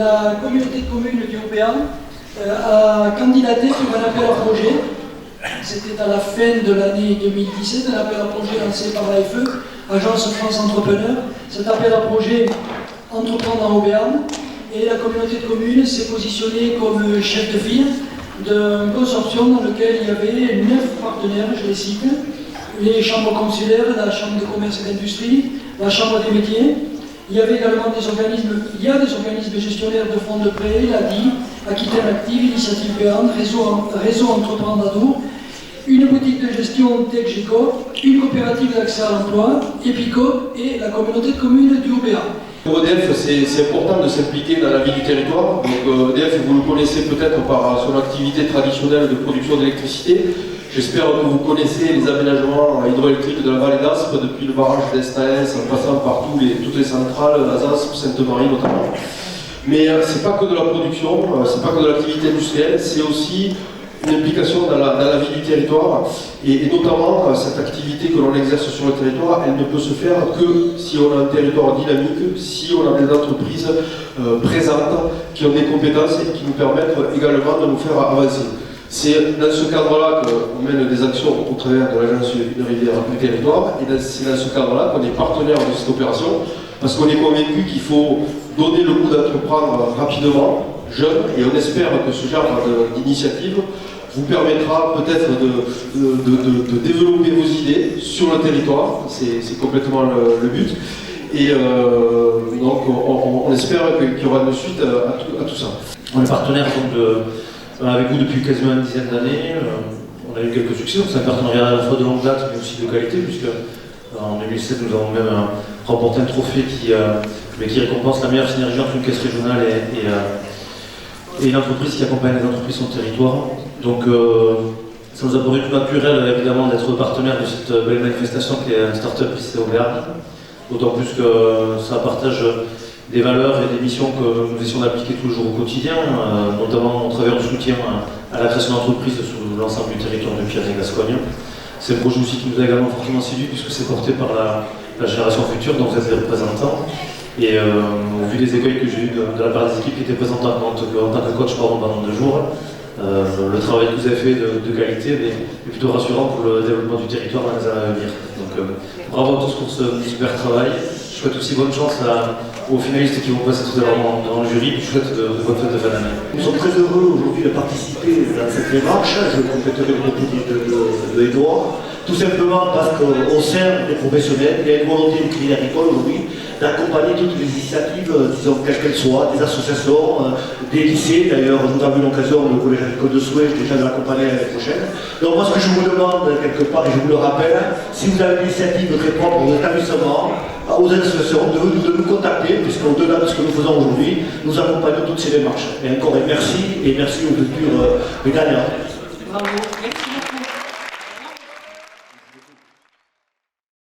la communauté de communes du Haut-Béarn a candidaté sur un appel à projet. C'était à la fin de l'année 2017, un appel à projet lancé par l'AFE, Agence France Entrepreneur. Cet appel à projet Entreprendre en Haut-Béarn, et la communauté de communes s'est positionnée comme chef de file d'un consortium dans lequel il y avait 9 partenaires, je les cite, les chambres consulaires, la chambre de commerce et d'industrie, la chambre des métiers. Il y avait également des organismes, il y a des organismes gestionnaires de fonds de prêt, l'ADI, Aquitaine Active, Initiative Béarn, Réseau Entreprendre à Dour, une boutique de gestion TechGeco, une coopérative d'accès à l'emploi, EPICO et la communauté de communes du Haut-Béarn. Pour EDF, c'est important de s'impliquer dans la vie du territoire. Donc, EDF, vous le connaissez peut-être par son activité traditionnelle de production d'électricité. J'espère que vous connaissez les aménagements hydroélectriques de la vallée d'Aspe, depuis le barrage d'Estaès, en passant par toutes les centrales, Azaspe, Sainte-Marie notamment. Mais c'est pas que de la production, c'est pas que de l'activité industrielle, c'est aussi une implication dans la vie du territoire, et notamment cette activité que l'on exerce sur le territoire, elle ne peut se faire que si on a un territoire dynamique, si on a des entreprises présentes, qui ont des compétences et qui nous permettent également de nous faire avancer. C'est dans ce cadre-là qu'on mène des actions au travers de l'agence Une rivière du territoire, et c'est dans ce cadre-là qu'on est partenaire de cette opération, parce qu'on est convaincu qu'il faut donner le goût d'entreprendre rapidement, jeune, et on espère que ce genre d'initiative vous permettra peut-être de développer vos idées sur le territoire, c'est complètement le but, et donc on espère qu'il y aura une suite à tout ça. On est partenaire avec vous depuis quasiment une dizaine d'années, on a eu quelques succès, donc c'est un partenariat à la fois de longue date mais aussi de qualité, puisque en 2007 nous avons même remporté un trophée qui récompense la meilleure synergie entre une caisse régionale et une entreprise qui accompagne les entreprises sur le territoire. Donc ça nous a paru tout naturel évidemment d'être partenaire de cette belle manifestation qui est un Startup ici au Béarn, d'autant plus que ça partage des valeurs et des missions que nous essayons d'appliquer tous les jours au quotidien, notamment au travers du soutien à la création d'entreprises sur l'ensemble du territoire de Pyrénées-Gascogne. C'est un projet aussi qui nous a également fortement séduit puisque c'est porté par la génération future dont vous êtes les représentants. Et au vu des écueils que j'ai eu de la part des équipes qui étaient présentes en tant que coach pendant 2 jours, le travail que vous avez fait de qualité est plutôt rassurant pour le développement du territoire dans les années à venir. Donc bravo à tous pour ce super travail. Je souhaite aussi bonne chance aux finalistes qui vont passer tout à l'heure dans le jury. Je souhaite de bonnes fêtes de fin d'année. Nous sommes très heureux aujourd'hui de participer à cette démarche. Je compléterai le propos de Edouard. Tout simplement parce qu'au sein des professionnels, il y a une volonté du Crédit Agricole aujourd'hui d'accompagner toutes les initiatives, disons quelles qu'elles soient, des associations, des lycées. D'ailleurs, nous avons eu l'occasion, le Collège Agricole de Souhait, déjà de l'accompagner l'année prochaine. Donc moi, ce que je vous demande quelque part, et je vous le rappelle, si vous avez une initiative très propre aux établissements, aux associations, de nous contacter, puisqu'au-delà de ce que nous faisons aujourd'hui, nous accompagnons toutes ces démarches. Et encore merci aux futurs gagnants. Bravo. Merci.